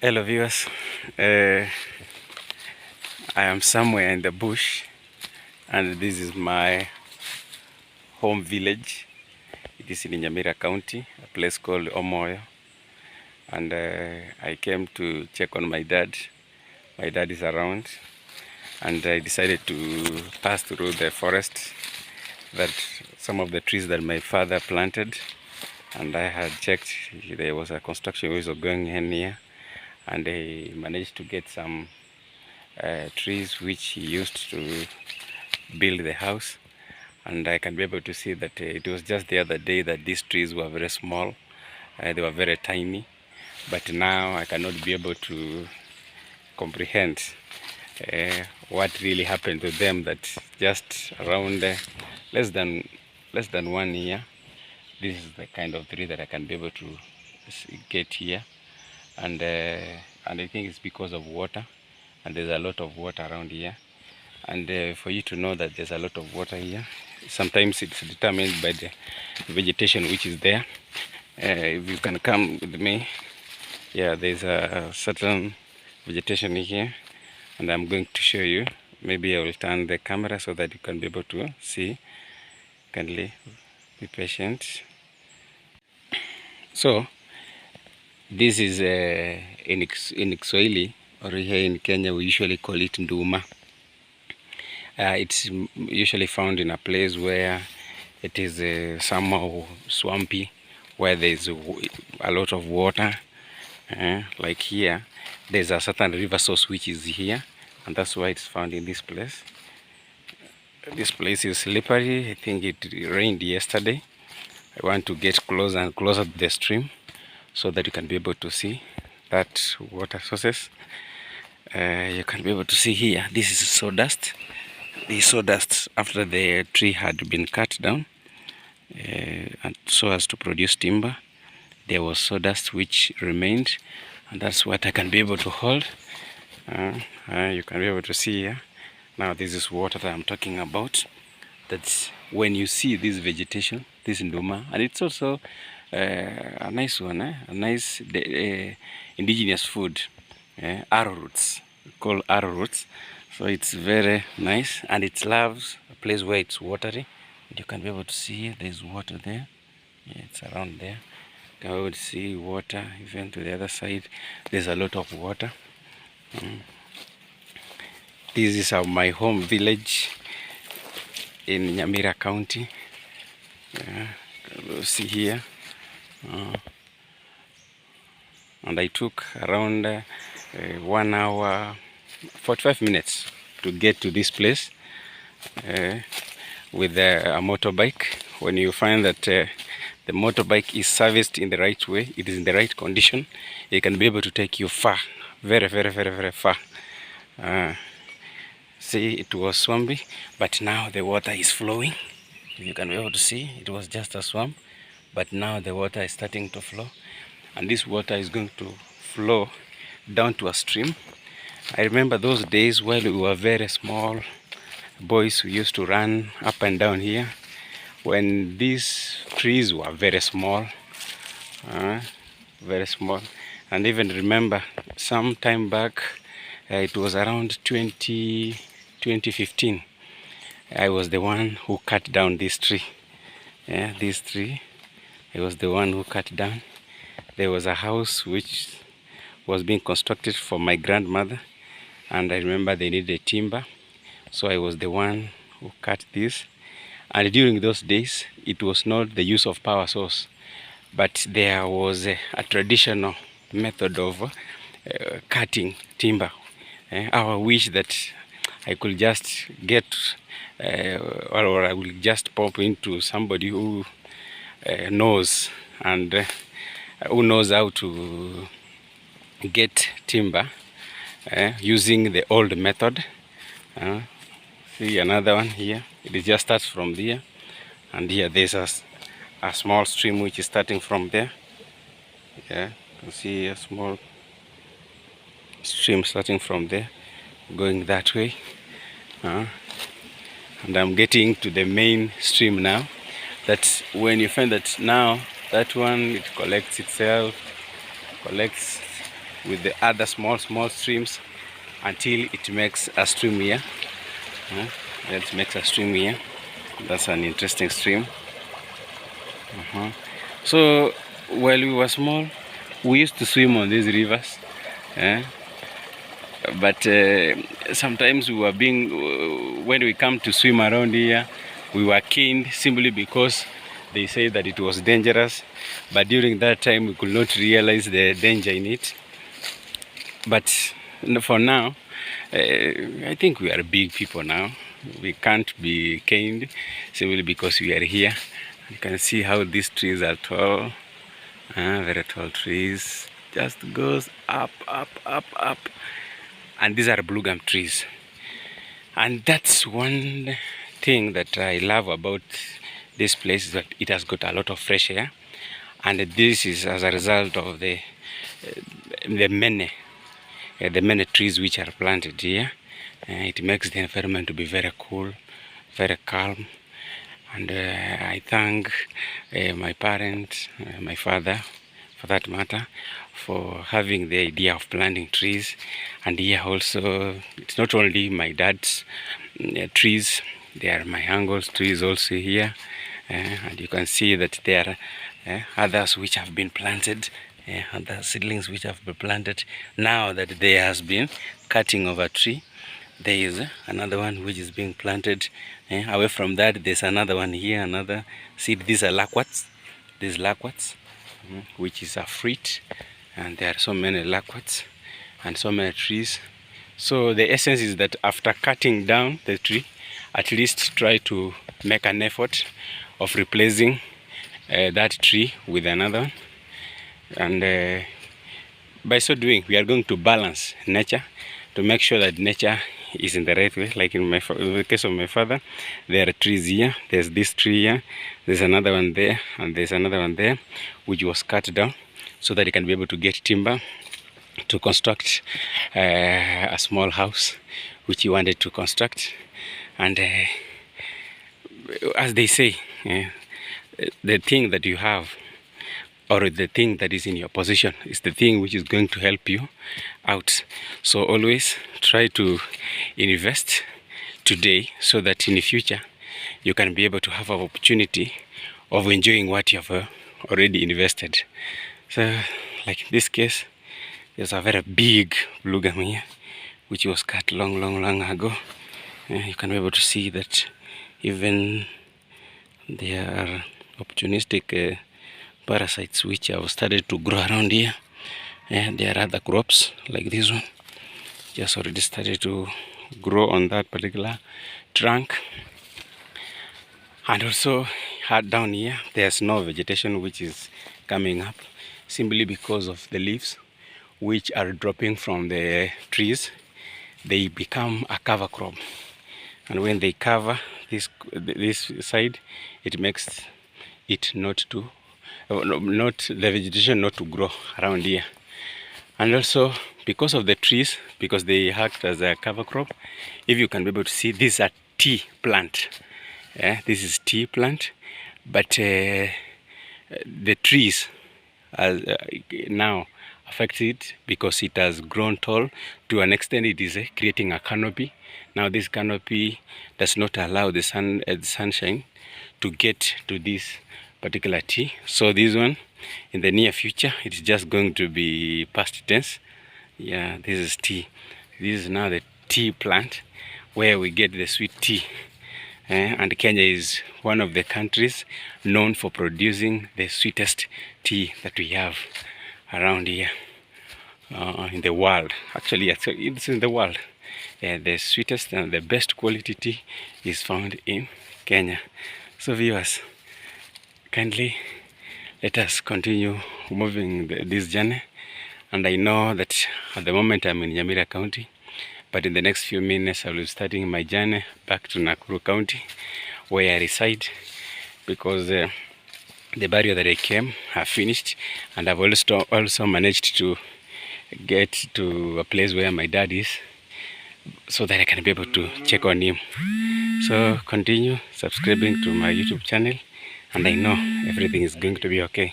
Hello viewers, I am somewhere in the bush and this is my home village. It is in Nyamira County, a place called Omoyo, and I came to check on my dad. My dad is around and I decided to pass through the forest, that some of the trees that my father planted, and I had checked. There was a construction which was going in here, and I managed to get some trees which he used to build the house. And I can be able to see that it was just the other day that these trees were very small, they were very tiny, but now I cannot be able to comprehend what really happened to them, that just around less than 1 year, this is the kind of tree that I can be able to get here. And I think it's because of water, and there's a lot of water around here. And for you to know that there's a lot of water here, sometimes it's determined by the vegetation which is there. If you can come with me, yeah, there's a certain vegetation here, and I'm going to show you. Maybe I will turn the camera so that you can be able to see. Kindly be patient. So this is in Kiswahili, or here in Kenya we usually call it nduma. It's usually found in a place where it is somehow swampy, where there's a lot of water. Like here, there's a certain river source which is here, and that's why it's found in this place. This place is slippery. I think it rained yesterday. I want to get closer and closer to the stream so that you can be able to see that water sources. You can be able to see here, this is sawdust. The sawdust after the tree had been cut down, and so as to produce timber, there was sawdust which remained, and that's what I can be able to hold. You can be able to see here. Now this is water that I'm talking about. That's when you see this vegetation, this nduma, and it's also a nice one, a nice indigenous food, arrowroots, called arrowroots. So it's very nice, and it loves a place where it's watery. You can be able to see there's water there. Yeah, it's around there. You can be able to see water. Even to the other side, there's a lot of water. This is my home village in Nyamira County. See here. And I took around 1 hour 45 minutes to get to this place with a motorbike. When you find that the motorbike is serviced in the right way, it is in the right condition, it can be able to take you far, very, very, very, very far. See, it was swampy, but now the water is flowing. You can be able to see, it was just a swamp, but now the water is starting to flow, and this water is going to flow down to a stream. I remember those days while we were very small boys, we used to run up and down here when these trees were very small, very small. And even remember some time back, it was around 2015, I was the one who cut down this tree. This tree, I was the one who cut down. There was a house which was being constructed for my grandmother, and I remember they needed timber, so I was the one who cut this. And during those days, it was not the use of power source, but there was a traditional method of cutting timber. I wish that I could just get or I will just pop into somebody who knows, and who knows how to get timber using the old method. See another one here. It just starts from there, and here there's a small stream which is starting from there. Yeah, you can see a small stream starting from there, going that way. And I'm getting to the main stream now. That's when you find that now that one, it collects itself, collects with the other small streams until it makes a stream here. It makes a stream here. That's an interesting stream. So while we were small, we used to swim on these rivers. But sometimes we were when we come to swim around here, we were caned simply because they say that it was dangerous. But during that time, we could not realize the danger in it. But for now, I think we are big people now. We can't be caned simply because we are here. You can see how these trees are tall, very tall trees. Just goes up, up, up, up. And these are blue gum trees. And that's one thing that I love about this place, is that it has got a lot of fresh air. And this is as a result of the many trees which are planted here. It makes the environment to be very cool, very calm. And I thank my parents, my father, for that matter, for having the idea of planting trees. And here also, it's not only my dad's trees, there are my uncle's trees also here. And you can see that there are others which have been planted, other seedlings which have been planted. Now that there has been cutting of a tree, there is another one which is being planted. Away from that, there's another one here, another seed. These are lackwats. These lackwats, which is a fruit, and there are so many lackwats and so many trees. So the essence is that after cutting down the tree, at least try to make an effort of replacing that tree with another one. And by so doing, we are going to balance nature to make sure that nature is in the right way. Like in the case of my father, there are trees here. There's this tree here. There's another one there, and there's another one there, which was cut down so that he can be able to get timber to construct a small house, which he wanted to construct. And as they say, the thing that you have, or the thing that is in your position, is the thing which is going to help you out. So always try to invest today so that in the future you can be able to have an opportunity of enjoying what you have already invested. So like in this case, there's a very big blue gum here, which was cut long ago. You can be able to see that even there are opportunistic parasites which have started to grow around here. There are other crops like this one, just already started to grow on that particular trunk. And also down here, there's no vegetation which is coming up, simply because of the leaves which are dropping from the trees. They become a cover crop, and when they cover this side, it makes it not the vegetation not to grow around here. And also because of the trees, because they act as a cover crop, if you can be able to see, this is a tea plant. This is tea plant, but the trees are now affected because it has grown tall to an extent. It is creating a canopy. Now this canopy does not allow the sunshine to get to this particular tea. So this one, in the near future, it's just going to be past tense. Yeah, this is tea. This is now the tea plant where we get the sweet tea. And Kenya is one of the countries known for producing the sweetest tea that we have around here in the world. Actually, it's in the world. The sweetest and the best quality tea is found in Kenya. So viewers, kindly let us continue moving this journey. And I know that at the moment I'm in Nyamira County, but in the next few minutes I will be starting my journey back to Nakuru County, where I reside, because the barrier that I came have finished, and I've also managed to get to a place where my dad is, so that I can be able to check on him. So continue subscribing to my YouTube channel, and I know everything is going to be okay.